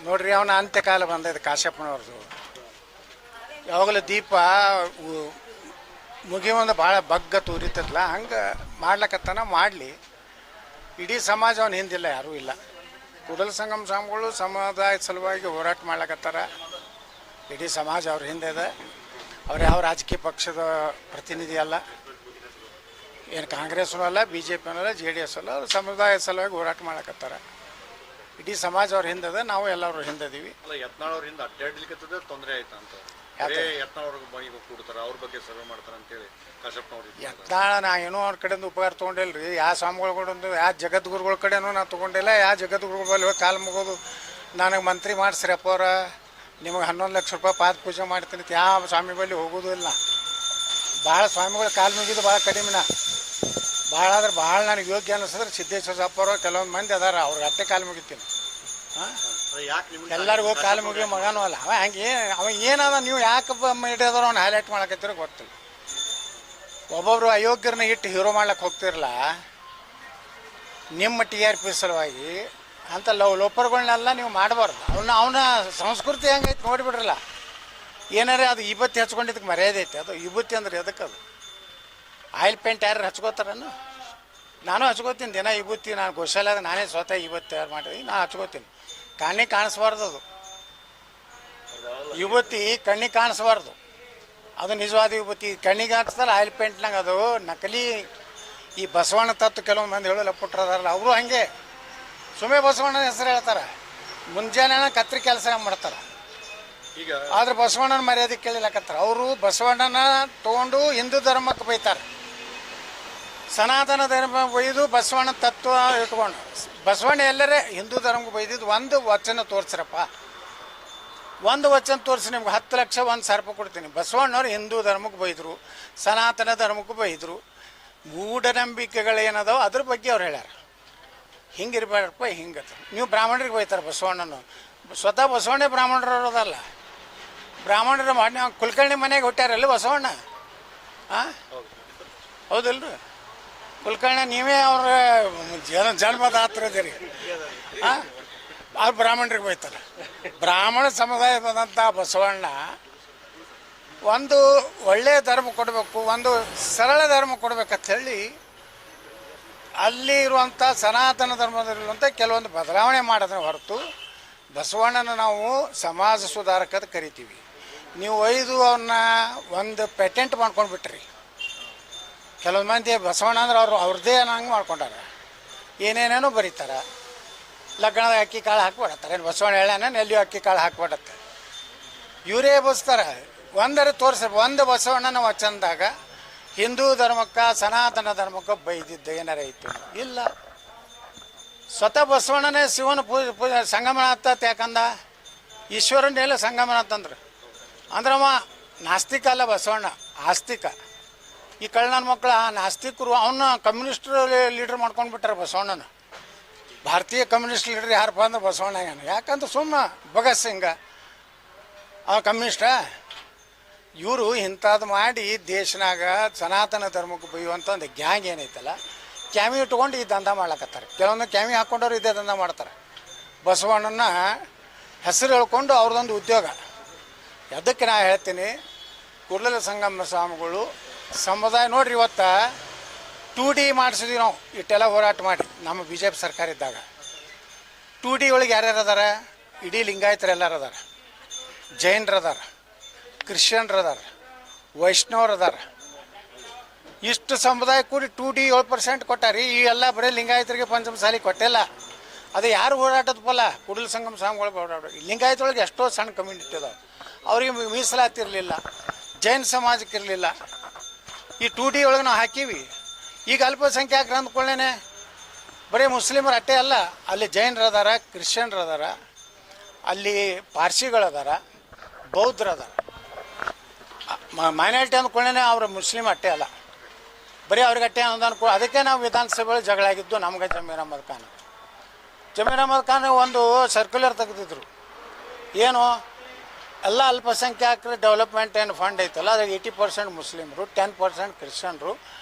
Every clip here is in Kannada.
ನೋಡ್ರಿ ಅವನ ಅಂತ್ಯಕಾಲ ಬಂದೈತೆ ಕಾಶ್ಯಪ್ಪನವ್ರದ್ದು. ಯಾವಾಗಲೂ ದೀಪ ಮುಗಿಯೊಂದು ಭಾಳ ಬಗ್ಗ ತೂರಿತದಲ್ಲ, ಹಂಗೆ ಮಾಡ್ಲಕತ್ತಾನ. ಮಾಡಲಿ, ಇಡೀ ಸಮಾಜ ಅವನ ಹಿಂದಿಲ್ಲ, ಯಾರೂ ಇಲ್ಲ. ಕೂಡಲ ಸಂಗಮ ಸ್ವಾಮಿಗಳು ಸಮುದಾಯದ ಸಲುವಾಗಿ ಹೋರಾಟ ಮಾಡ್ಲಕತ್ತಾರ. ಇಡೀ ಸಮಾಜ ಅವ್ರ ಹಿಂದೆ ಇದೆ. ಅವ್ರು ಯಾವ ರಾಜಕೀಯ ಪಕ್ಷದ ಪ್ರತಿನಿಧಿ ಅಲ್ಲ, ಏನು ಕಾಂಗ್ರೆಸ್ನೂ ಅಲ್ಲ, BJPನೂ ಅಲ್ಲ, JDS ಅಲ್ಲ. ಅವ್ರು ಸಮುದಾಯದ ಸಲುವಾಗಿ ಹೋರಾಟ ಮಾಡ್ಲಕತ್ತಾರ. ಇಡೀ ಸಮಾಜ ಅವ್ರ ಹಿಂದೆ, ನಾವು ಎಲ್ಲರೂ ಹಿಂದಿದ್ದೀವಿ. ಯತ್ನಾಳ್ ಹಿಂದೆ ಅಡ್ಡಾಡ್ಲಿಕ್ಕೆ ತೊಂದರೆ ಆಯ್ತಾ ಅಂತ ಯತ್ನಾಳ್ ಮನೆಗೆ ಕೂಡ್ತಾರೆ, ಅವ್ರ ಬಗ್ಗೆ ಸರ್ವೆ ಮಾಡ್ತಾರೆ ಅಂತೇಳಿ ಕಾಶಪ್ಪನವ್ರು. ಯತ್ನಾಳ ನಾ ಏನೋ ಅವ್ರ ಕಡೆಯಿಂದ ಉಪಕಾರ ತೊಗೊಂಡಿಲ್ರಿ. ಯಾವ ಸ್ವಾಮಿಗಳು ಯಾವ ಜಗದ್ಗುರುಗಳ ಕಡೆನೂ ನಾ ತೊಗೊಂಡಿಲ್ಲ. ಯಾವ ಜಗದ್ಗುರುಗಳ ಬಳಿ ಕಾಲು ಮುಗೋದು ನನಗೆ ಮಂತ್ರಿ ಮಾಡಿಸ್ರಪ್ಪ ಅವ್ರ, ನಿಮಗೆ 11 ಲಕ್ಷ ರೂಪಾಯಿ ಪಾದ ಪೂಜೆ ಮಾಡ್ತೀನಿ ಯಾವ ಸ್ವಾಮಿ ಬಳಿ ಹೋಗೋದು ಇಲ್ಲ. ಭಾಳ ಸ್ವಾಮಿಗಳು ಕಾಲು ಮುಗಿದು ಭಾಳ ಕಡಿಮೆನ. ಭಾಳ ಆದ್ರೆ ಭಾಳ ನನಗೆ ಯೋಗ್ಯ ಅನ್ನಿಸಿದ್ರೆ ಸಿದ್ದೇಶ್ವರ ಅಪ್ಪರು ಕೆಲವೊಂದು ಮಂದಿ ಅದಾರ, ಅವ್ರಿಗೆ ಅತ್ತೆ ಕಾಲು ಮುಗಿತೀನಿ. ಹಾಂ, ಎಲ್ಲರಿಗೂ ಕಾಲು ಮುಗಿ ಮಗನೂ ಅಲ್ಲ ಅವ. ಹಂಗೆ ಅವ ಏನದ, ನೀವು ಯಾಕೆ ಹಿಡಿಯೋದ್ರು ಅವ್ನು ಹೈಲೈಟ್ ಮಾಡಕತ್ತಿರೋ ಗೊತ್ತಿಲ್ಲ. ಒಬ್ಬೊಬ್ರು ಅಯೋಗ್ಯರನ್ನ ಇಟ್ಟು ಹೀರೋ ಮಾಡ್ಲಿಕ್ಕೆ ಹೋಗ್ತಿರಲ್ಲ, ನಿಮ್ಮ TRP ಸಲುವಾಗಿ ಅಂತ ಲೋಪರ್ಗಳನ್ನೆಲ್ಲ ನೀವು ಮಾಡಬಾರ್ದು. ಅವನ ಸಂಸ್ಕೃತಿ ಹೆಂಗೈತೆ ನೋಡಿಬಿಡ್ರಲ್ಲ. ಏನಾರೇ ಅದು ವಿಭೂತಿ ಹಚ್ಕೊಂಡಿದ್ದಕ್ಕೆ ಮರ್ಯಾದೆ ಐತೆ. ಅದು ವಿಭೂತಿ ಅಂದ್ರೆ ಎದಕ್ಕೆ? ಅದು ಆಯಿಲ್ ಪೇಂಟ್ ಯಾರು ಹಚ್ಕೋತಾರನ್ನು? ನಾನು ಹಚ್ಕೋತೀನಿ ದಿನ ವಿಭೂತಿ. ನಾನು ಗೋಶಾಲೆಯಾಗ ನಾನೇ ಸ್ವತಃ ವಿಭೂತಿ ತಯಾರು ಮಾಡಿದ್ದೀನಿ, ನಾನು ಹಚ್ಕೋತೀನಿ. ಕಣ್ಣಿಗೆ ಕಾಣಿಸ್ಬಾರ್ದು. ಅದು ವಿಭೂತಿ ಕಣ್ಣಿಗೆ ಕಾಣಿಸ್ಬಾರ್ದು. ಅದು ನಿಜವಾದ ವಿಭೂತಿ. ಕಣ್ಣಿಗೆ ಹಾಕ್ಸ್ತಾರೆ ಆಯಿಲ್ ಪೇಂಟ್ನಾಗ, ಅದು ನಕಲಿ. ಈ ಬಸವಣ್ಣ ತತ್ವ ಕೆಲವೊಂದು ಮಂದಿ ಹೇಳಲ್ಲ ಪುಟ್ಟರದಾರಲ್ಲ, ಅವರು ಹಂಗೆ ಸುಮ್ಮನೆ ಬಸವಣ್ಣನ ಹೆಸರು ಹೇಳ್ತಾರೆ. ಮುಂಜಾನೆ ಕತ್ರಿ ಕೆಲಸ ಮಾಡ್ತಾರೆ. ಈಗ ಆದ್ರೆ ಬಸವಣ್ಣನ ಮರ್ಯಾದೆ ಕೇಳಿಲಕತ್ತಾರೆ. ಅವರು ಬಸವಣ್ಣನ ತೊಗೊಂಡು ಹಿಂದೂ ಧರ್ಮಕ್ಕೆ ಬೈತಾರೆ. ಸನಾತನ ಧರ್ಮ ಬೈದು ಬಸವಣ್ಣ ತತ್ವ ಇಟ್ಕೊಂಡು, ಬಸವಣ್ಣ ಎಲ್ಲರೇ ಹಿಂದೂ ಧರ್ಮಕ್ಕೆ ಬೈದಿದ್ದು ಒಂದು ವಚನ ತೋರಿಸ್ರಪ್ಪ. ಒಂದು ವಚನ ತೋರಿಸಿ ನಿಮ್ಗೆ 10 ಲಕ್ಷ 1,000 ರೂಪಾಯಿ ಕೊಡ್ತೀನಿ. ಬಸವಣ್ಣವ್ರು ಹಿಂದೂ ಧರ್ಮಕ್ಕೆ ಬೈದರು, ಸನಾತನ ಧರ್ಮಕ್ಕೂ ಬೈದರು. ಮೂಢನಂಬಿಕೆಗಳೇನದಾವ ಅದ್ರ ಬಗ್ಗೆ ಅವ್ರು ಹೇಳ್ಯಾರ. ಹಿಂಗಿರ್ಬೇಡಪ್ಪ, ಹಿಂಗೆ ನೀವು ಬ್ರಾಹ್ಮಣರಿಗೆ ಬೈತಾರೆ ಬಸವಣ್ಣನು. ಸ್ವತಃ ಬಸವಣ್ಣೇ ಬ್ರಾಹ್ಮಣರದಲ್ಲ. ಬ್ರಾಹ್ಮಣರ ಮಾಡಿ ಕುಲಕರ್ಣಿ ಮನೆಗೆ ಹುಟ್ಟ್ಯಾರಲ್ಲ ಬಸವಣ್ಣ. ಹಾಂ, ಹೌದಲ್ರಿ? ಕುಲಕರ್ಣಿ ನೀವೇ ಅವ್ರ ಜನ್ಮದಾತ್ರದಿರಿ. ಹಾಂ, ಅವ್ರು ಬ್ರಾಹ್ಮಣರಿಗೆ ಬೈತಾರೆ. ಬ್ರಾಹ್ಮಣ ಸಮುದಾಯ ಬಂದಂಥ ಬಸವಣ್ಣ ಒಂದು ಒಳ್ಳೆಯ ಧರ್ಮ ಕೊಡಬೇಕು, ಒಂದು ಸರಳ ಧರ್ಮ ಕೊಡ್ಬೇಕಂತ ಹೇಳಿ ಅಲ್ಲಿ ಇರುವಂಥ ಸನಾತನ ಧರ್ಮದಲ್ಲಿರುವಂಥ ಕೆಲವೊಂದು ಬದಲಾವಣೆ ಮಾಡೋದನ್ನ ಹೊರತು ಬಸವಣ್ಣನ ನಾವು ಸಮಾಜ ಸುಧಾರಕದ ಕರಿತೀವಿ. ನೀವು ಒಯ್ದು ಅವನ್ನ ಒಂದು ಪೇಟೆಂಟ್ ಮಾಡ್ಕೊಂಡು ಬಿಟ್ರಿ. ಕೆಲವೊಂದು ಮಂದಿ ಬಸವಣ್ಣ ಅಂದ್ರೆ ಅವ್ರದ್ದೇ ಹಂಗೆ ಮಾಡ್ಕೊಂಡಾರ. ಏನೇನೇನೋ ಬರೀತಾರೆ. ಲಗ್ನದಾಗ ಅಕ್ಕಿ ಕಾಳು ಹಾಕ್ಬಿಡತ್ತಾರೆ. ಏನು ಬಸವಣ್ಣ ಹೇಳ್ಯಾನ ಎಲ್ಲಿಯೂ ಅಕ್ಕಿ ಕಾಳು ಹಾಕ್ಬಿಡತ್ತೆ. ಇವರೇ ಬಸ್ತಾರೆ. ಒಂದರೆ ತೋರಿಸ್ಬೇಕು. ಒಂದು ಬಸವಣ್ಣನ ವಚನದಾಗ ಹಿಂದೂ ಧರ್ಮಕ್ಕೆ ಸನಾತನ ಧರ್ಮಕ್ಕೆ ಬೈದಿದ್ದ ಏನಾರ ಐತಿ? ಇಲ್ಲ. ಸ್ವತಃ ಬಸವಣ್ಣನೇ ಶಿವನ ಪೂಜೆ ಸಂಗಮನಾಥ ಯಾಕಂದ? ಈಶ್ವರನ್ನೆಲ್ಲ ಸಂಗಮನಾಥ ಅಂದ್ರವ ನಾಸ್ತಿಕ ಅಲ್ಲ ಬಸವಣ್ಣ, ಆಸ್ತಿಕ. ಈ ನನ್ನ ಮಕ್ಕಳು ನಾಸ್ತಿಕರು ಅವನ್ನ ಕಮ್ಯುನಿಸ್ಟ್ ಲೀಡ್ರ್ ಮಾಡ್ಕೊಂಡು ಬಿಟ್ಟಾರೆ ಬಸವಣ್ಣನ. ಭಾರತೀಯ ಕಮ್ಯುನಿಸ್ಟ್ ಲೀಡ್ರ್ ಯಾರಪ್ಪ ಅಂದ್ರೆ ಬಸವಣ್ಣ. ಯಾಕಂದ್ರೆ ಸುಮ್ಮ ಭಗತ್ ಸಿಂಗ ಅವ ಕಮ್ಯುನಿಸ್ಟ. ಇವರು ಇಂಥದ್ದು ಮಾಡಿ ದೇಶನಾಗ ಸನಾತನ ಧರ್ಮಕ್ಕೆ ಬೈಯುವಂಥ ಒಂದು ಗ್ಯಾಂಗ್ ಏನೈತಲ್ಲ, ಕ್ಯಾಮಿ ಇಟ್ಕೊಂಡು ಈ ದಂಧ ಮಾಡ್ಲಕತ್ತಾರೆ. ಕೆಲವೊಂದು ಕ್ಯಾಮಿ ಹಾಕ್ಕೊಂಡವ್ರು ಇದೇ ದಂಧ ಮಾಡ್ತಾರೆ. ಬಸವಣ್ಣನ ಹೆಸರು ಹೇಳ್ಕೊಂಡು ಅವ್ರದ್ದೊಂದು ಉದ್ಯೋಗ. ಅದಕ್ಕೆ ನಾ ಹೇಳ್ತೀನಿ, ಕೂಡಲ ಸಂಗಮ ಸ್ವಾಮಿಗಳು ಸಮುದಾಯ ನೋಡ್ರಿ. ಇವತ್ತು 2D ಮಾಡಿಸಿದ್ವಿ ನಾವು ಇಷ್ಟೆಲ್ಲ ಹೋರಾಟ ಮಾಡಿ. ನಮ್ಮ BJP ಸರ್ಕಾರ ಇದ್ದಾಗ 2D ಒಳಗೆ ಯಾರ್ಯಾರು ಅದಾರ? ಇಡೀ ಲಿಂಗಾಯತರು ಎಲ್ಲರೂ ಅದಾರ, ಜೈನರು ಅದಾರ, ಕ್ರಿಶ್ಚಿಯನ್ರು ಅದಾರ, ವೈಷ್ಣವರು ಅದಾರ. ಇಷ್ಟು ಸಮುದಾಯ ಕೂಡಿ 2D 7% ಕೊಟ್ಟಾರಿ. ಈ ಎಲ್ಲ ಬರೀ ಲಿಂಗಾಯತರಿಗೆ ಪಂಚಮಸಾಲಿ ಕೊಟ್ಟಿಲ್ಲ. ಅದು ಯಾರು ಹೋರಾಟದ ಫಲ? ಕೂಡಲ ಸಂಗಮ ಸ್ವಾಮಿಗಳು ಹೋರಾಟ. ಲಿಂಗಾಯತೊಳಗೆ ಎಷ್ಟೋ ಸಣ್ಣ ಕಮ್ಯುನಿಟಿ ಅದಾವೆ, ಅವ್ರಿಗೆ ಮೀಸಲಾತಿರಲಿಲ್ಲ, ಜೈನ ಸಮಾಜಕ್ಕೆ ಇರಲಿಲ್ಲ. ಈ 2D ಒಳಗೆ ನಾವು ಹಾಕೀವಿ. ಈಗ ಅಲ್ಪಸಂಖ್ಯಾತರು ಅಂದ್ಕೊಳ್ಳೇನೆ ಬರೀ ಮುಸ್ಲಿಮರು ಅಟ್ಟೆ ಅಲ್ಲ, ಅಲ್ಲಿ ಜೈನರು ಅದಾರ, ಕ್ರಿಶ್ಚಿಯನ್ರು ಅದಾರ, ಅಲ್ಲಿ ಪಾರ್ಸಿಗಳು ಅದಾರ, ಬೌದ್ಧರು ಅದಾರ. ಮೈನಾರಿಟಿ ಅಂದ್ಕೊಳ್ಳೇನೆ ಅವ್ರ ಮುಸ್ಲಿಮ್ ಅಟ್ಟೆ ಅಲ್ಲ, ಬರೀ ಅವ್ರಿಗೆ ಅಟ್ಟೆ ಅನ್ನೋದು. ಅದಕ್ಕೆ ನಾವು ವಿಧಾನಸಭೆಗಳು ಜಗಳ ಆಗಿದ್ದು. ನಮ್ಗೆ ಜಮೀರ್ ಅಹಮದ್ ಖಾನ್ ಒಂದು ಸರ್ಕ್ಯುಲರ್ ತೆಗೆದಿದ್ರು. ಏನು ಎಲ್ಲ ಅಲ್ಪಸಂಖ್ಯಾತರ ಡೆವಲಪ್ಮೆಂಟ್ ಏನು ಫಂಡ್ ಐತಲ್ಲ, ಅದ್ರಾಗ 80% ಮುಸ್ಲಿಮರು, 10% ಕ್ರಿಶ್ಚಿಯನ್ರು,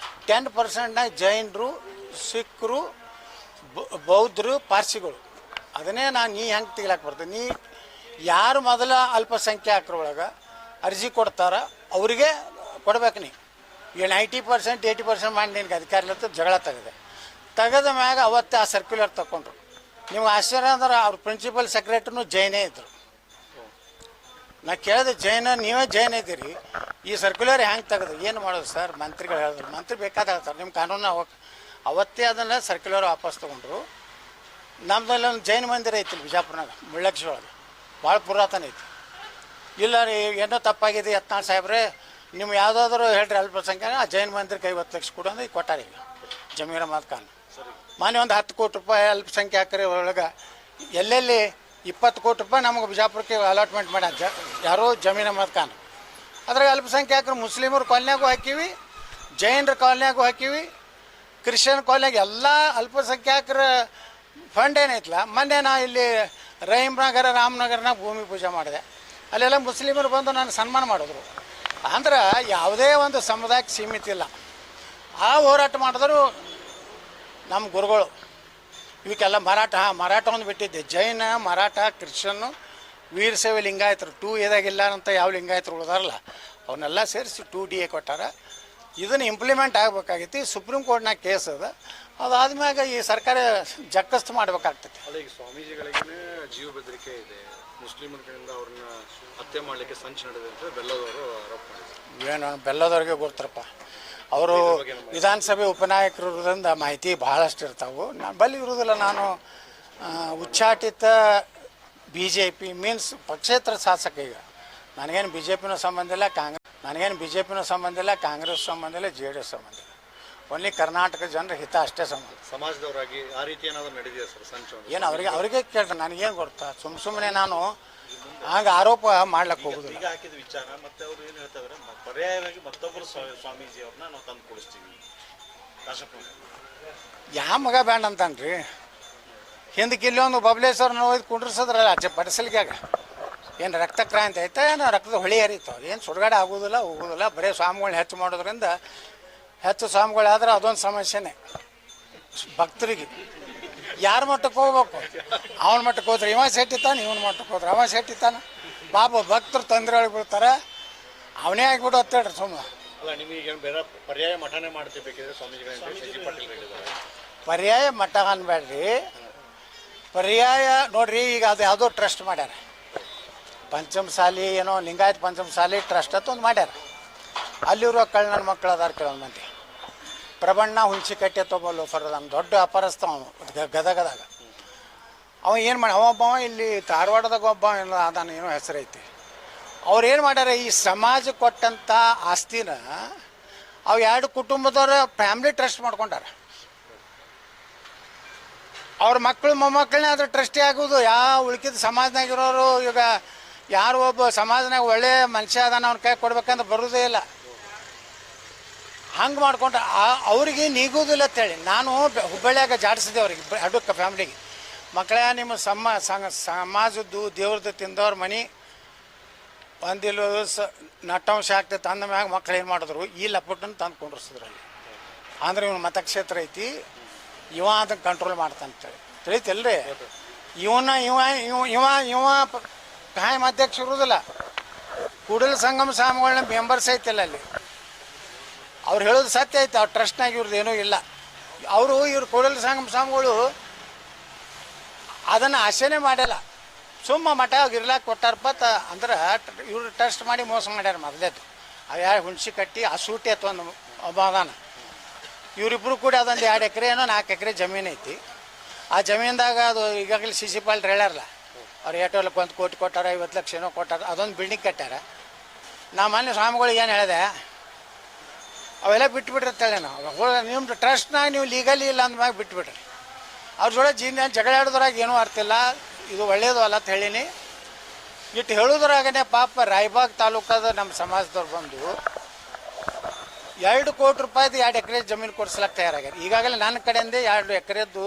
10% ಜೈನರು, ಸಿಖ್ರು, ಬೌದ್ಧರು, ಪಾರ್ಸಿಗಳು. ಅದನ್ನೇ ನಾನು ನೀ ಹೆಂಗೆ ತೆಗಿಲಾಕ ಬರ್ತದೆ? ನೀ ಯಾರು ಮೊದಲ ಅಲ್ಪಸಂಖ್ಯಾತರೊಳಗೆ ಅರ್ಜಿ ಕೊಡ್ತಾರ ಅವರಿಗೆ ಕೊಡ್ಬೇಕು ನೀ ಈಗ 90% 80% ಮಾಡಿ ನಿನಗೆ ಅಧಿಕಾರ ಇಲ್ಲತ್ತ ಜಗಳ ತೆಗೆದ ಮ್ಯಾಗ ಅವತ್ತೇ ಆ ಸರ್ಕ್ಯುಲರ್ ತಗೊಂಡ್ರು. ನಿಮ್ಗೆ ಆಶ್ಚರ್ಯ ಅಂದ್ರೆ ಅವ್ರ ಪ್ರಿನ್ಸಿಪಲ್ ಸೆಕ್ರೆಟರಿನೂ ಜೈನೇ ಇದ್ದರು. ನಾ ಕೇಳಿದೆ, ನೀವೇ ಜೈನ್ ಇದ್ದೀರಿ, ಈ ಸರ್ಕ್ಯುಲರ್ ಹೆಂಗೆ ತೆಗೆದು ಏನು ಮಾಡೋದು ಸರ್? ಮಂತ್ರಿಗಳು ಹೇಳಿದ್ರು. ಮಂತ್ರಿ ಬೇಕಾದ ಹೇಳ್ತಾರೆ, ನಿಮ್ಮ ಕಾನೂನು ಅವತ್ತೇ ಅದನ್ನು ಸರ್ಕ್ಯುಲರ್ ವಾಪಸ್ ತೊಗೊಂಡ್ರು. ನಮ್ಮದಲ್ಲಿ ಒಂದು ಜೈನ ಮಂದಿರ ಐತಿ ಬಿಜಾಪುರನಾಗ, ಮುಳ್ಳಕ್ಷಿ ಒಳಗೆ, ಭಾಳ ಪುರಾತನ ಐತಿ. ಇಲ್ಲ ರೀ ಏನೋ ತಪ್ಪಾಗಿದೆ ಯತ್ನಾಳ್ ಸಾಹೇಬ್ರೆ, ನಿಮ್ಮ ಯಾವುದಾದ್ರೂ ಹೇಳ್ರಿ ಅಲ್ಪಸಂಖ್ಯಾತ, ಆ ಜೈನ ಮಂದಿರಕ್ಕೆ 50 ಲಕ್ಷ ಕೊಡು ಅಂದ್ರೆ ಈಗ ಕೊಟ್ಟಾರೆ. ಈಗ ಜಮೀರ್ ಅಹಮದ್ ಖಾನ್ ಮೊನ್ನೆ ಒಂದು 10 ಕೋಟಿ ರೂಪಾಯಿ ಅಲ್ಪಸಂಖ್ಯಾತರ ಒಳಗೆ ಎಲ್ಲೆಲ್ಲಿ 20 ಕೋಟಿ ರೂಪಾಯಿ ನಮಗೆ ಬಿಜಾಪುರಕ್ಕೆ ಅಲಾಟ್ಮೆಂಟ್ ಮಾಡ್ಯಾರ ಯಾರೋ ಜಮೀರ್ ಅಹಮದ್ ಖಾನ್. ಅದ್ರಾಗ ಅಲ್ಪಸಂಖ್ಯಾತರು ಮುಸ್ಲಿಮರ ಕಾಲನ್ಯಾಗೂ ಹಾಕೀವಿ, ಜೈನರ ಕಾಲನ್ಯಾಗೂ ಹಾಕೀವಿ, ಕ್ರಿಶ್ಚಿಯನ್ ಕಾಲನ್ಯಾಗ ಎಲ್ಲ ಅಲ್ಪಸಂಖ್ಯಾತರ ಫಂಡ್ ಏನೈತಲ್ಲ. ಮೊನ್ನೆ ನಾ ಇಲ್ಲಿ ರಹೀಮ್ನಗರ ರಾಮನಗರನಾಗ ಭೂಮಿ ಪೂಜೆ ಮಾಡಿದೆ, ಅಲ್ಲೆಲ್ಲ ಮುಸ್ಲಿಮರು ಬಂದು ನನಗೆ ಸನ್ಮಾನ ಮಾಡಿದ್ರು. ಅಂದ್ರೆ ಯಾವುದೇ ಒಂದು ಸಮುದಾಯಕ್ಕೆ ಸೀಮಿತ ಇಲ್ಲ. ಆ ಹೋರಾಟ ಮಾಡಿದ್ರು ನಮ್ಮ ಗುರುಗಳು. ಇವಕ್ಕೆಲ್ಲ ಮರಾಠ ಒಂದು ಬಿಟ್ಟಿದ್ದೆ, ಜೈನ, ಮರಾಠ, ಕ್ರಿಶ್ಚಿಯನ್ನು, ವೀರಶೈವ ಲಿಂಗಾಯತರು 2A ಅಂತ ಯಾವ ಲಿಂಗಾಯತರು ಉಳಿದಾರಲ್ಲ ಅವನ್ನೆಲ್ಲ ಸೇರಿಸಿ 2DA ಕೊಟ್ಟಾರ. ಇದನ್ನು ಇಂಪ್ಲಿಮೆಂಟ್ ಆಗಬೇಕಾಗೈತಿ. ಸುಪ್ರೀಂ ಕೋರ್ಟ್ನಾಗ ಕೇಸ್ ಅದ, ಅದಾದ್ಮ್ಯಾಗ ಈ ಸರ್ಕಾರ ಜಕ್ಕಸ್ತು ಮಾಡಬೇಕಾಗ್ತೈತಿ. ಅಲ್ಲ, ಈಗ ಸ್ವಾಮೀಜಿಗಳಿಗೆ ಜೀವ ಬೆದರಿಕೆ ಇದೆ, ಮುಸ್ಲಿಮರ ಕಡೆಯಿಂದ ಅವ್ರನ್ನ ಹತ್ಯೆ ಮಾಡಲಿಕ್ಕೆ ಸಂಚು ನಡೆದಿದೆ ಅಂತ ಬೆಲ್ಲದವರು ಆರೋಪ ಮಾಡಿದ್ದಾರೆ. ಏನು ಬೆಲ್ಲದವ್ರಿಗೆ ಗೊತ್ತರಪ್ಪ, ಅವರು ವಿಧಾನಸಭೆ ಉಪನಾಯಕರಿಂದ ಮಾಹಿತಿ ಭಾಳಷ್ಟು ಇರ್ತಾವೆ. ನಾನು ಬಲ್ಲಿ ಇರೋದಿಲ್ಲ. ನಾನು ಉಚ್ಚಾಟಿತ BJP ಮೀನ್ಸ್ ಪಕ್ಷೇತರ ಶಾಸಕ. ಈಗ ನನಗೇನು BJPನೂ ಸಂಬಂಧ ಇಲ್ಲ, ಕಾಂಗ್ರೆಸ್ ಸಂಬಂಧ ಇಲ್ಲ, JDS ಸಂಬಂಧ ಇಲ್ಲ. ಓನ್ಲಿ ಕರ್ನಾಟಕ ಜನರ ಹಿತ ಅಷ್ಟೇ ಸಂಬಂಧ. ಸಮಾಜದವರಾಗಿ ಆ ರೀತಿ ಏನಾದರೂ ನಡೆದಿದೆ ಸರ್ ಸಂಚು? ಏನು ಅವ್ರಿಗೆ ಕೇಳ್ತಾರೆ, ನನಗೇನು ಗೊತ್ತಾ? ಸುಮ್ಮನೆ ನಾನು ಹಾಗೆ ಆರೋಪ ಮಾಡ್ಲಿಕ್ಕೆ ಹೋಗುದಿಲ್ಲ. ಈಗ ಹಾಕಿದ ವಿಚಾರ ಮತ್ತೆ ಅವರು ಏನು ಹೇಳ್ತಾರೆ, ಪರ್ಯಾಯವಾಗಿ ಮತ್ತೊಬ್ಬರು ಸ್ವಾಮೀಜಿ ಅವ್ರನ್ನ ನಾವು ತಂದು ಕೊಡಿಸ್ತೀವಿ. ಯಾವ ಮಗ ಬ್ಯಾಂಡ್ ಅಂತಾನ್ರಿ? ಹಿಂದಕ್ಕೆ ಇಲ್ಲಿ ಒಂದು ಬಬಲೇಶ್ವರನ ಹೋಗಿ ಕುಂಡ್ರಿಸಿದ್ರಲ್ಲ ಬಡಸಲಿಗ್ಯಾಗ, ಏನು ರಕ್ತ ಕ್ರಾಂತಿ ಆಯ್ತಾ, ಏನೋ ರಕ್ತದ ಹೊಳಿ ಹರಿತಾವ, ಏನು ಸುಡುಗಾಡೆ ಹೋಗೋದಿಲ್ಲ. ಬರೀ ಸ್ವಾಮಿಗಳನ್ನ ಹೆಚ್ಚು ಮಾಡೋದ್ರಿಂದ ಹೆಚ್ಚು ಸ್ವಾಮಿಗಳಾದ್ರೆ ಅದೊಂದು ಸಮಸ್ಯೆನೇ ಭಕ್ತರಿಗೆ. ಯಾರ ಮಟ್ಟಕ್ಕೆ ಹೋಗ್ಬೇಕು? ಅವನ ಮಟ್ಟಕ್ಕೆ ಹೋದ್ರೆ ಇವ ಸೆಟ್ಟಿತ್ತಾನೆ, ಇವನ ಮಟ್ಟಕ್ಕೆ ಹೋದ್ರೆ ಅವ ಸೆಟ್ಟಿತ್ತಾನೆ. ಪಾಪ ಭಕ್ತರು ತೊಂದರೆ ಒಳಗೆ ಬೀಳ್ತಾರೆ. ಅವನೇ ಆಗಿಬಿಡು ಅಂತೇಳ್ರಿ ಸುಮ್ಮನೆ. ಅಲ್ಲ, ನಿಮಗೆ ಬೇರೆ ಪರ್ಯಾಯ ಮಠನೇ ಮಾಡ್ತಿರ್ಬೇಕಿದ್ರೆ ಪರ್ಯಾಯ ಮಠ ಅನ್ಬೇಡ್ರಿ. ಪರ್ಯಾಯ ನೋಡ್ರಿ, ಈಗ ಅದು ಯಾವುದೋ ಟ್ರಸ್ಟ್ ಮಾಡ್ಯಾರ, ಪಂಚಮಸಾಲಿ ಏನೋ ಲಿಂಗಾಯತ್ ಪಂಚಮಸಾಲಿ ಟ್ರಸ್ಟ್ ಅಂತ ಒಂದು ಮಾಡ್ಯಾರ. ಅಲ್ಲಿರೋ ನನ್ನ ಮಕ್ಕಳು ಅದಾರ ಕೆಲವೊಂದು ಮಂದಿ. ಪ್ರಬಣ್ಣ ಹುಣಸಿಕಟ್ಟೆ ತೊಗೊಲ್ಲೋಫರ್ ನಮ್ಮ ದೊಡ್ಡ ಅಪರಸ್ತ ಅವನು ಗದಗದಾಗ. ಅವ ಏನು ಮಾಡಿ ಒಬ್ಬ ಇಲ್ಲಿ ಧಾರವಾಡದಾಗ ಒಬ್ಬ ಏನೋ ಅದಾನ, ಏನೋ ಹೆಸರೈತಿ. ಅವ್ರು ಏನು ಮಾಡ್ಯಾರ, ಈ ಸಮಾಜ ಕೊಟ್ಟಂಥ ಆಸ್ತಿನ ಅವು 2 ಕುಟುಂಬದವ್ರ ಫ್ಯಾಮ್ಲಿ ಟ್ರಸ್ಟ್ ಮಾಡ್ಕೊಂಡಾರ. ಅವ್ರ ಮಕ್ಕಳು ಮೊಮ್ಮಕ್ಕಳನ್ನೇ ಅದ್ರ ಟ್ರಸ್ಟಿ ಆಗೋದು. ಯಾವ ಉಳ್ಕಿದ ಸಮಾಜನಾಗಿರೋರು ಈಗ ಯಾರು ಒಬ್ಬ ಸಮಾಜನಾಗ ಒಳ್ಳೆ ಮನುಷ್ಯ ಅದಾನ ಅವ್ನ ಕೈ ಕೊಡ್ಬೇಕಂತ ಬರೋದೇ ಇಲ್ಲ. ಹಂಗೆ ಮಾಡ್ಕೊಂಡ್ರೆ ಅವ್ರಿಗೆ ನೀಗೋದಿಲ್ಲ ಅಂತೇಳಿ ನಾನು ಹುಬ್ಬಳ್ಳಿಯಾಗ ಜಾಡಿಸಿದೆ ಅವ್ರಿಗೆ, ಅಡುಕ್ಕ ಫ್ಯಾಮ್ಲಿಗೆ. ಮಕ್ಕಳೇ, ನಿಮ್ಮ ಸಮಾಜದ್ದು ದೇವ್ರದ್ದು ತಿಂದವ್ರ ಮನೆ ಒಂದಿಲ್ಲ ನಟ್ಟಂಶ ಆಗ್ತೈತೆ ಅಂದ ಮ್ಯಾಗ ಮಕ್ಳು ಏನು ಮಾಡಿದ್ರು, ಈ ಲಪಟನ್ನು ತಂದು ಕುಂಡ್ರಿಸಿದ್ರಲ್ಲಿ. ಅಂದ್ರೆ ಇವನು ಮತಕ್ಷೇತ್ರ ಐತಿ, ಇವ ಅದನ್ನು ಕಂಟ್ರೋಲ್ ಮಾಡ್ತಾನಂತೇಳಿ ತಿಳಿತಲ್ರಿ. ಇವ ಕಾಯಂ ಅಧ್ಯಕ್ಷ ಇರೋದಿಲ್ಲ. ಕೂಡಲ ಸಂಗಮ ಸ್ವಾಮಿಗಳನ್ನ ಮೆಂಬರ್ಸ್ ಐತಿಲ್ಲ ಅಲ್ಲಿ. ಅವ್ರು ಹೇಳೋದು ಸತ್ಯ ಐತೆ, ಅವ್ರ ಟ್ರಸ್ಟ್ನಾಗ ಇವ್ರದ್ದು ಏನೂ ಇಲ್ಲ. ಇವ್ರು ಕೂಡಲ ಸಂಗಮ ಸ್ವಾಮಿಗಳು ಅದನ್ನು ಆಸೆನೇ ಮಾಡಿಲ್ಲ, ಸುಮ್ಮ ಮಠ ಇರ್ಲಾಕ ಕೊಟ್ಟಾರಪ್ಪ ಅಂದ್ರೆ ಇವ್ರು ಟ್ರಸ್ಟ್ ಮಾಡಿ ಮೋಸ ಮಾಡ್ಯಾರ. ಮೊದಲೇದು ಅವು ಯಾರು ಹುಣಸಿ ಕಟ್ಟಿ ಆ ಸೂಟಿ ಅಥವಾ ಒಂದು ಒಬ್ಬ ಅದಾನ. ಇವರಿಬ್ಬರು ಕೂಡ ಅದೊಂದು 2 ಎಕರೆ ಏನೋ 4 ಎಕರೆ ಜಮೀನು ಐತಿ. ಆ ಜಮೀನ್ದಾಗ ಅದು ಈಗಾಗಲೇ CC ಪಾಲ್ರು ಹೇಳ್ಯಾರಲ್ಲ, ಅವ್ರು ಏಟೋಲಕ್ಕೆ 1 ಕೋಟಿ ಕೊಟ್ಟಾರ, 50 ಲಕ್ಷ ಏನೋ ಕೊಟ್ಟಾರ, ಅದೊಂದು ಬಿಲ್ಡಿಂಗ್ ಕಟ್ಟಾರ. ನಾ ಮೊನ್ನೆ ಸ್ವಾಮಿಗಳಿಗೆ ಏನು ಹೇಳಿದೆ, ಅವೆಲ್ಲ ಬಿಟ್ಬಿಟ್ರಿ ಅಂತೇಳಿ ನಾವು. ನಿಮ್ಮದು ಟ್ರಸ್ಟ್ನಾಗ ನೀವು ಲೀಗಲಿ ಇಲ್ಲ ಅಂದ್ಮ್ಯಾಗ ಬಿಟ್ಬಿಟ್ರಿ. ಅವ್ರ ಜೋಡಿ ಜಗಳ ಆಡೋದ್ರಾಗ ಏನೂ ಅರ್ಥ ಇಲ್ಲ, ಇದು ಒಳ್ಳೇದು ಅಲ್ಲ ಅಂತ ಹೇಳೀನಿ. ಇಟ್ಟು ಹೇಳೋದ್ರಾಗನೇ ಪಾಪ ರಾಯಬಾಗ್ ತಾಲೂಕಾದ ನಮ್ಮ ಸಮಾಜದವ್ರು ಬಂದು 2 ಕೋಟಿ ರೂಪಾಯಿದು 2 ಎಕರೆ ಜಮೀನು ಕೊಡ್ಸ್ಲಕ್ಕೆ ತಯಾರಾಗ್ಯಾರ. ಈಗಾಗಲೇ ನನ್ನ ಕಡೆಯಿಂದ 2 ಎಕರೆದ್ದು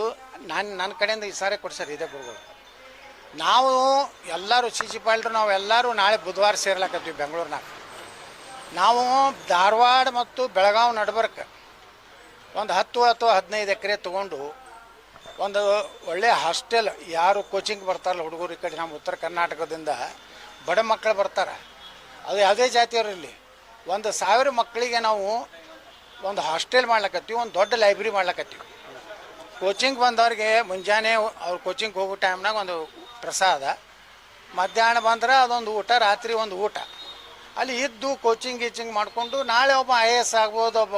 ನನ್ನ ಕಡೆಯಿಂದ ಈ ಸಾರಿ ಕೊಡ್ಸ್ಯಾರ ಇದೇ ಗುರುಗಳು. ನಾವು ಎಲ್ಲರೂ CC ಪಾಲ್ರು ನಾವೆಲ್ಲರೂ ನಾಳೆ ಬುಧವಾರ ಸೇರ್ಲಕತ್ತೀವಿ ಬೆಂಗಳೂರಿನಾಗ. ನಾವು ಧಾರವಾಡ ಮತ್ತು ಬೆಳಗಾವಿ ನಡ್ಬರ್ಕ ಒಂದು 10 ಅಥವಾ 15 ಎಕರೆ ತೊಗೊಂಡು ಒಂದು ಒಳ್ಳೆಯ ಹಾಸ್ಟೆಲ್ ಯಾರು ಕೋಚಿಂಗ್ ಬರ್ತಾರಲ್ಲ ಹುಡುಗರು ಈ ಕಡೆ ನಮ್ಮ ಉತ್ತರ ಕರ್ನಾಟಕದಿಂದ ಬಡ ಮಕ್ಕಳು ಬರ್ತಾರೆ, ಅದು ಯಾವುದೇ ಜಾತಿಯವರಿರಲಿ, 1,000 ಮಕ್ಕಳಿಗೆ ನಾವು ಒಂದು ಹಾಸ್ಟೆಲ್ ಮಾಡ್ಲಕತ್ತೀವಿ, ಒಂದು ದೊಡ್ಡ ಲೈಬ್ರರಿ ಮಾಡ್ಲಕತ್ತೀವಿ. ಕೋಚಿಂಗ್ ಬಂದವ್ರಿಗೆ ಮುಂಜಾನೆ ಅವ್ರು ಕೋಚಿಂಗ್ ಹೋಗೋ ಟೈಮ್ನಾಗ ಒಂದು ಪ್ರಸಾದ, ಮಧ್ಯಾಹ್ನ ಬಂದ್ರೆ ಅದೊಂದು ಊಟ, ರಾತ್ರಿ ಒಂದು ಊಟ. ಅಲ್ಲಿ ಇದ್ದು ಕೋಚಿಂಗ್ ಗೀಚಿಂಗ್ ಮಾಡಿಕೊಂಡು ನಾಳೆ ಒಬ್ಬ IAS ಆಗ್ಬೋದು, ಒಬ್ಬ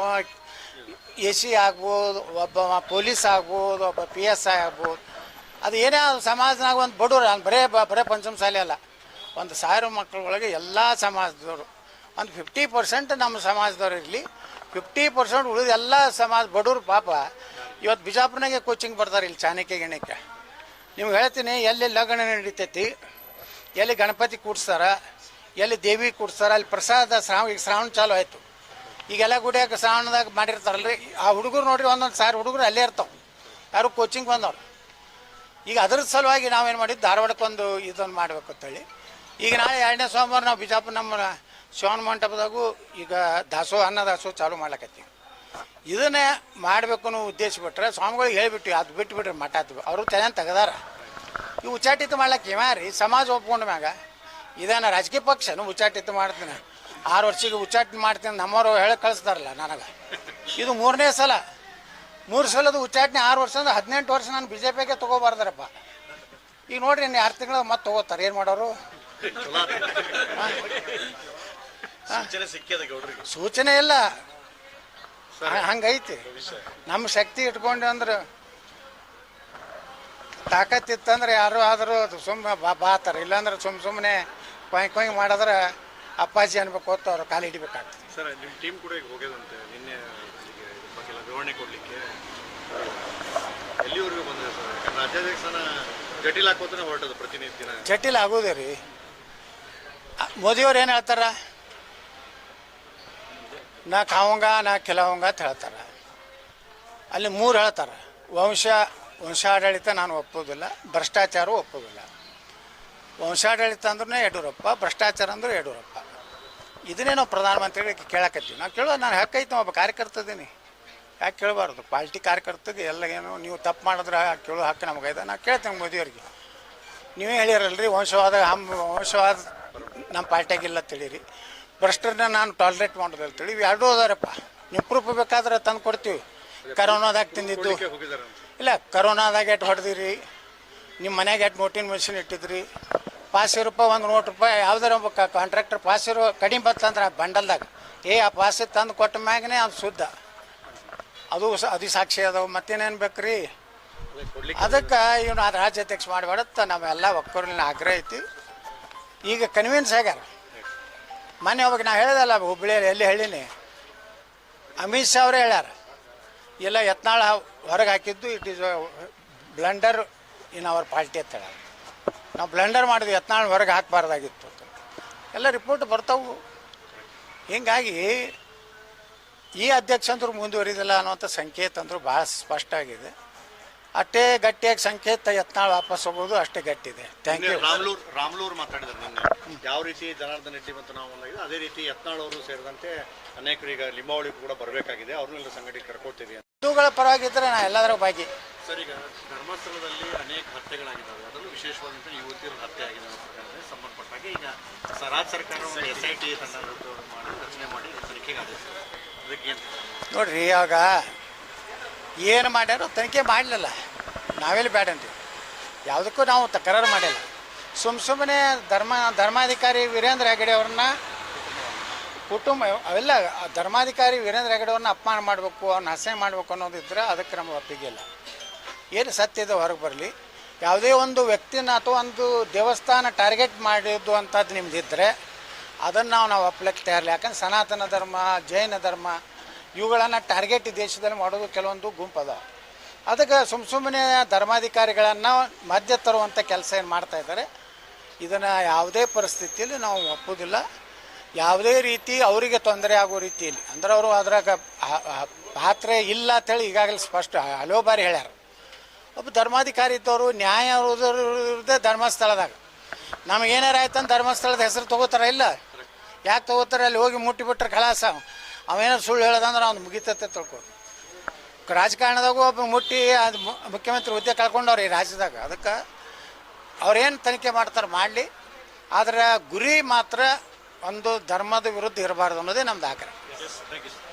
AC ಆಗ್ಬೋದು, ಒಬ್ಬ ಪೊಲೀಸ್ ಆಗ್ಬೋದು, ಒಬ್ಬ PSI ಆಗ್ಬೋದು. ಅದು ಏನೇ ಸಮಾಜನಾಗ ಒಂದು ಬಡವ್ರು ಬರೇ ಪಂಚಮಸಾಲಿ ಅಲ್ಲ, 1,000 ಮಕ್ಕಳೊಳಗೆ ಎಲ್ಲ ಸಮಾಜದವರು ಒಂದು 50% ನಮ್ಮ ಸಮಾಜದವ್ರು ಇರಲಿ, 50% ಉಳಿದ ಎಲ್ಲ ಸಮಾಜ ಬಡವ್ರು ಪಾಪ ಇವತ್ತು ಬಿಜಾಪುರನಾಗೆ ಕೋಚಿಂಗ್ ಬರ್ತಾರೆ ಇಲ್ಲಿ ಚಾಣಕ್ಯ ಗಿಣಕ್ಕೆ. ನಿಮ್ಗೆ ಹೇಳ್ತೀನಿ, ಎಲ್ಲಿ ಲಗ್ನ ನಡೀತೈತಿ, ಎಲ್ಲಿ ಗಣಪತಿ ಕೂಡ್ಸ್ತಾರ, ಎಲ್ಲಿ ದೇವಿ ಕೂಡ್ಸ್ತಾರ, ಅಲ್ಲಿ ಪ್ರಸಾದ ಈಗ ಶ್ರಾವಣ ಚಾಲು ಆಯಿತು. ಈಗೆಲ್ಲ ಗುಡಿಯಾಗ ಶ್ರಾವಣದಾಗ ಮಾಡಿರ್ತಾರಲ್ರಿ, ಆ ಹುಡುಗರು ನೋಡ್ರಿ 1,000 ಹುಡುಗರು ಅಲ್ಲೇ ಇರ್ತಾವೆ, ಯಾರು ಕೋಚಿಂಗ್ ಬಂದವ್ರು. ಈಗ ಅದ್ರ ಸಲುವಾಗಿ ನಾವೇನು ಮಾಡಿದ್ದು, ಧಾರವಾಡಕ್ಕೊಂದು ಇದನ್ನು ಮಾಡಬೇಕು ಅಂತೇಳಿ ಈಗ ನಾಳೆ 2ನೇ ಸೋಮವಾರ ನಾವು ಬಿಜಾಪುರ ನಮ್ಮ ಶಿವನ ಮಂಟಪದಾಗೂ ಈಗ ಅನ್ನ ದಾಸೋಹ ಚಾಲು ಮಾಡ್ಲಕತ್ತೀವಿ. ಇದನ್ನೇ ಮಾಡಬೇಕು ಅನ್ನೋ ಉದ್ದೇಶ ಬಿಟ್ರೆ ಸ್ವಾಮಿಗಳಿಗೆ ಹೇಳಿಬಿಟ್ಟು ಅದು ಬಿಟ್ಟುಬಿಟ್ರೆ ಮಠ ಆಯ್ತು, ಅವರು ತಲೆಯನ್ನು ತೆಗೆದಾರ. ಈ ಉಚ್ಚಾಟಿತ ಮಾಡ್ಲಿಕ್ಕೆ ರೀ ಸಮಾಜ ಒಪ್ಕೊಂಡ ಮ್ಯಾಗ ಇದೇನ ರಾಜಕೀಯ ಪಕ್ಷನು ಉಚ್ಚಾಟಿತ ಮಾಡ್ತೀನಿ, 6 ವರ್ಷಕ್ಕೆ ಉಚ್ಚಾಟನೆ ಮಾಡ್ತೀನಿ ನಮ್ಮವರು ಹೇಳಿ ಕಳಿಸ್ತಾರಲ್ಲ ನನಗೆ. ಇದು 3ನೇ ಸಲ, 3 ಸಲದ ಉಚ್ಚಾಟನೆ 6 ವರ್ಷ ಅಂದ್ರೆ 18 ವರ್ಷ ನಾನು BJPಗೆ ತೊಗೋಬಾರ್ದಾರಪ್ಪ. ಈಗ ನೋಡ್ರಿ ಇನ್ನು 2 ತಿಂಗಳು ಮತ್ತೆ ತೊಗೋತಾರೆ, ಏನು ಮಾಡೋರು? ಸೂಚನೆ ಇಲ್ಲ, ಹಂಗೈತಿ. ನಮ್ಮ ಶಕ್ತಿ ಇಟ್ಕೊಂಡು ಅಂದ್ರೆ ತಾಕತ್ತಿತ್ತಂದ್ರೆ ಯಾರು ಆದರೂ ಸುಮ್ಮನೆ ಬಾತಾರೆ, ಇಲ್ಲಾಂದ್ರೆ ಸುಮ್ಮನೆ ಕೊಯ್ ಮಾಡಿದ್ರೆ ಅಪ್ಪಾಜಿ ಅನ್ಬೇಕು ಹೊತ್ತು ಅವ್ರು ಕಾಲು ಹಿಡಿಬೇಕಾಗ್ತದೆ. ಸರ್, ನಿಮ್ಮ ಟೀಮ್ ಕೂಡ ಈಗ ಹೋಗ್ಯದಂತೆ ನಿನ್ನೆ ಬಗ್ಗೆ ವಿವರಣೆ ಕೊಡಲಿಕ್ಕೆ, ಎಲ್ಲಿವರೆಗೂ ಬಂದಿದೆ ಸರ್? ಯಾಕಂದ್ರೆ ರಾಜ್ಯಾಧ್ಯಕ್ಷನ ಜಟಿಲ್ ಹಾಕೋತಾನೆ ಹೊರಟದು ಪ್ರತಿನಿತ್ಯ. ಜಟಿಲ್ ಆಗೋದೇ ರೀ. ಮೋದಿಯವ್ರು ಏನು ಹೇಳ್ತಾರ, ನಾ ಖಾವಂಗ ನಾ ಖಿಲಾವಂಗ ಅಂತ ಹೇಳ್ತಾರೆ. ಅಲ್ಲಿ 3 ಹೇಳ್ತಾರೆ, ವಂಶಾಡಳಿತ ನಾನು ಒಪ್ಪೋದಿಲ್ಲ, ಭ್ರಷ್ಟಾಚಾರ ಒಪ್ಪೋದಿಲ್ಲ. ವಂಶಾಡಳಿತ ಅಂದ್ರೆ ಯಡಿಯೂರಪ್ಪ, ಭ್ರಷ್ಟಾಚಾರ ಅಂದ್ರೆ ಯಡಿಯೂರಪ್ಪ. ಇದನ್ನೇ ನಾವು ಪ್ರಧಾನಮಂತ್ರಿಗಳಿಗೆ ಕೇಳಕತ್ತೀವಿ. ನಾವು ಕೇಳೋದು ನಾನು ಹಕ್ಕೈತೆ, ಒಬ್ಬ ಕಾರ್ಯಕರ್ತ ಇದ್ದೀನಿ, ಯಾಕೆ ಕೇಳಬಾರ್ದು? ಪಾರ್ಟಿ ಕಾರ್ಯಕರ್ತಗೆ ಎಲ್ಲ ಏನು ನೀವು ತಪ್ಪು ಮಾಡಿದ್ರೆ ಕೇಳೋ ಹಕ್ಕು ನಮಗೈತೆ. ನಾನು ಕೇಳ್ತೇನೆ ಮೋದಿಯವ್ರಿಗೆ, ನೀವೇ ಹೇಳಿರಲ್ರಿ ವಂಶವಾದ ನಮ್ಮ ಪಾರ್ಟಿಯಾಗಿಲ್ಲ ತಿಳಿರಿ, ಭ್ರಷ್ಟರನ್ನ ನಾನು ಟಾಲ್ರೇಟ್ ಮಾಡೋದು ಹೇಳ್ತೀವಿ. ಇವು 2 ಅದಾರಪ್ಪ, ನೀವು ಪ್ರೂಫ್ ಬೇಕಾದ್ರೆ ತಂದು ಕೊಡ್ತೀವಿ. ಕರೋನಾದಾಗ ತಿಂದಿದ್ದು ಇಲ್ಲ, ಕರೋನಾದಾಗ ಎಟ್ಟು ಹೊಡೆದಿರಿ, ನಿಮ್ಮ ಮನೆಗೆ ಎಟ್ಟು ನೋಟಿನ ಮೆಷಿನ್ ಇಟ್ಟಿದ್ರಿ, ಪಾಸ್ ರೂಪಾಯಿ 1 ನೋಟ್ ರೂಪಾಯಿ ಯಾವ್ದಾರ ಒಬ್ಬ ಕಾಂಟ್ರಾಕ್ಟರ್ ಪಾಸ್ ಇರೋ ಕಡಿಮೆ ಬರ್ತಂದ್ರೆ ಆ ಬಂಡಲ್ದಾಗ ಆ ಪಾಸ್ ತಂದು ಕೊಟ್ಟ ಮ್ಯಾಗನೇ ಅದು ಶುದ್ಧ, ಅದು ಸಾಕ್ಷಿ ಅದಾವೆ. ಮತ್ತೇನೇನು ಬೇಕ್ರಿ? ಅದಕ್ಕೆ ಇವನು ಅದು ರಾಜ್ಯಾಧ್ಯಕ್ಷ ಮಾಡಬೇಡತ್ತ ನಾವೆಲ್ಲ ಒಕ್ಕೂರಿನ ಆಗ್ರಹ ಐತಿ. ಈಗ ಕನ್ವಿನ್ಸ್ ಆಗ್ಯಾರ. ಮೊನ್ನೆ ಅವಾಗ ನಾ ಹೇಳ್ದಲ್ಲ ಹುಬ್ಬಳ್ಳಿಯಲ್ಲಿ, ಎಲ್ಲಿ ಹೇಳಿನಿ, ಅಮಿತ್ ಶಾ ಅವರೇ ಹೇಳ್ಯಾರ, ಇಲ್ಲ ಯತ್ನಾಳ ಹೊರಗೆ ಹಾಕಿದ್ದು it is blunder in our party ಅಂತ ಹೇಳ. ನಾವು ಬ್ಲಂಡರ್ ಮಾಡಿದ್ವಿ, ಯತ್ನಾಳ್ ಹೊರಗೆ ಹಾಕಬಾರ್ದಾಗಿತ್ತು. ಎಲ್ಲ ರಿಪೋರ್ಟ್ ಬರ್ತಾವು. ಹೀಗಾಗಿ ಈ ಅಧ್ಯಕ್ಷಂದ್ರು ಮುಂದುವರಿದಿಲ್ಲ ಅನ್ನೋಂಥ ಸಂಕೇತ ಅಂದರೂ ಭಾಳ ಸ್ಪಷ್ಟ ಆಗಿದೆ. ಅಷ್ಟೇ ಗಟ್ಟಿಯಾಗಿ ಸಂಕೇತ ಯತ್ನಾಳ್ ವಾಪಸ್ ಹೋಗೋದು ಅಷ್ಟೇ ಗಟ್ಟಿದೆ. Thank you. ರಾಮ್ಲೂರ್ ಮಾತಾಡಿದ್ರು ನಿನ್ನೆ, ಯಾವ ರೀತಿ ಜನಾರ್ದನ್ ರೆಡ್ಡಿ ಮತ್ತು ನಾವು ಒಂದಾಗಿದೆ, ಅದೇ ರೀತಿ ಯತ್ನಾಳ್ ಅವರು ಸೇರಿದಂತೆ ಅನೇಕರು ಈಗ ಲಿಂಬಾವಳಿ ಕೂಡ ಬರಬೇಕಾಗಿದೆ, ಅವ್ರನ್ನೆಲ್ಲ ಸಂಘಟನೆ ಕರ್ಕೊಳ್ತೀವಿ. ಹಿಂದೂಗಳ ಪರವಾಗಿದ್ದರೆ ನಾ ಎಲ್ಲದರ ಭಾಗಿ. ಸರ್, ಈಗ ಧರ್ಮಸ್ಥಳದಲ್ಲಿ ಅನೇಕ ಹತ್ಯೆಗಳಾಗಿದ್ದಾವೆ, ಅದರಲ್ಲೂ ವಿಶೇಷವಾದಂಥ ಯುವತಿಯರ ಹತ್ಯೆ ಆಗಿದೆ ಸಂಬಂಧಪಟ್ಟಾಗೆ ಈಗ ರಾಜ್ಯ ಸರ್ಕಾರ ಒಂದು SIT ತಂಡ ಮಾಡಿ ರಚನೆ ಮಾಡಿ ತನಿಖೆಗೆ ಆದೇಶಿಸಿದೆ. ಅದಕ್ಕೆ ಏನು ನೋಡ್ರಿ, ಆಗ ಏನು ಮಾಡ್ಯಾರೋ ತನಿಖೆ ಮಾಡಲಿಲ್ಲ, ನಾವೆಲ್ಲಿ ಬೇಡ ಅಂತೀವಿ. ಯಾವುದಕ್ಕೂ ನಾವು ತಕರಾರು ಮಾಡಿಲ್ಲ. ಸುಮ್ಮನೆ ಧರ್ಮಾಧಿಕಾರಿ ವೀರೇಂದ್ರ ಹೆಗಡೆ ಅವ್ರನ್ನ ಕುಟುಂಬ ಅವೆಲ್ಲ ಧರ್ಮಾಧಿಕಾರಿ ವೀರೇಂದ್ರ ಹೆಗಡೆ ಅವ್ರನ್ನ ಅಪಮಾನ ಮಾಡಬೇಕು, ಅವ್ರನ್ನ ಹಸೆ ಮಾಡಬೇಕು ಅನ್ನೋದಿದ್ರೆ ಅದಕ್ಕೆ ನಮಗೆ ಒಪ್ಪಿಗೆಲ್ಲ. ಏನು ಸತ್ಯದ ಹೊರಗೆ ಬರಲಿ. ಯಾವುದೇ ಒಂದು ವ್ಯಕ್ತಿನ ಅಥವಾ ಒಂದು ದೇವಸ್ಥಾನ ಟಾರ್ಗೆಟ್ ಮಾಡಿದ್ದು ಅಂಥದ್ದು ನಿಮ್ದಿದ್ದರೆ ಅದನ್ನು ನಾವು ಒಪ್ಲಕ್ಕೆ ತಯಾರಿಲ್ಲ. ಯಾಕಂದ್ರೆ ಸನಾತನ ಧರ್ಮ, ಜೈನ ಧರ್ಮ ಇವುಗಳನ್ನು ಟಾರ್ಗೆಟ್ ದೇಶದಲ್ಲಿ ಮಾಡೋದು ಕೆಲವೊಂದು ಗುಂಪು ಅದಾವೆ. ಅದಕ್ಕೆ ಸುಮ್ಮನೆ ಧರ್ಮಾಧಿಕಾರಿಗಳನ್ನು ಮಧ್ಯ ತರುವಂಥ ಕೆಲಸ ಏನು ಮಾಡ್ತಾಯಿದ್ದಾರೆ, ಇದನ್ನು ಯಾವುದೇ ಪರಿಸ್ಥಿತಿಯಲ್ಲಿ ನಾವು ಒಪ್ಪೋದಿಲ್ಲ. ಯಾವುದೇ ರೀತಿ ಅವರಿಗೆ ತೊಂದರೆ ಆಗೋ ರೀತಿಯಲ್ಲಿ ಅಂದ್ರೆ ಅವರು ಅದ್ರಾಗ ಪಾತ್ರ ಇಲ್ಲ ಅಂತೇಳಿ ಈಗಾಗಲೇ ಸ್ಪಷ್ಟ ಹಲವು ಬಾರಿ ಹೇಳ್ಯಾರ. ಒಬ್ಬ ಧರ್ಮಾಧಿಕಾರಿ ಇದ್ದವರು ನ್ಯಾಯ ಇರೋದೇ ಧರ್ಮಸ್ಥಳದಾಗ. ನಮಗೇನಾರ ಆಯ್ತಂದು ಧರ್ಮಸ್ಥಳದ ಹೆಸರು ತೊಗೋತಾರ ಇಲ್ಲ? ಯಾಕೆ ತೊಗೋತಾರೆ? ಅಲ್ಲಿ ಹೋಗಿ ಮುಟ್ಟಿಬಿಟ್ರೆ ಖಲಾಸ. ಅವೇನಾರು ಸುಳ್ಳು ಹೇಳೋದಂದ್ರೆ ಅವ್ನು ಮುಗಿತತ್ತೆ ತಿಳ್ಕೊ. ರಾಜಕಾರಣದಾಗೂ ಒಬ್ಬ ಮುಟ್ಟಿ ಅದು ಮುಖ್ಯಮಂತ್ರಿ ಹುದ್ದೆ ಕಳ್ಕೊಂಡವ್ರು ಈ ರಾಜ್ಯದಾಗ. ಅದಕ್ಕೆ ಅವ್ರೇನು ತನಿಖೆ ಮಾಡ್ತಾರೆ ಮಾಡಲಿ, ಆದರೆ ಗುರಿ ಮಾತ್ರ ಒಂದು ಧರ್ಮದ ವಿರುದ್ಧ ಇರಬಾರ್ದು ಅನ್ನೋದೇ ನಮ್ದು ಆಗ್ರಹ. Thank you sir.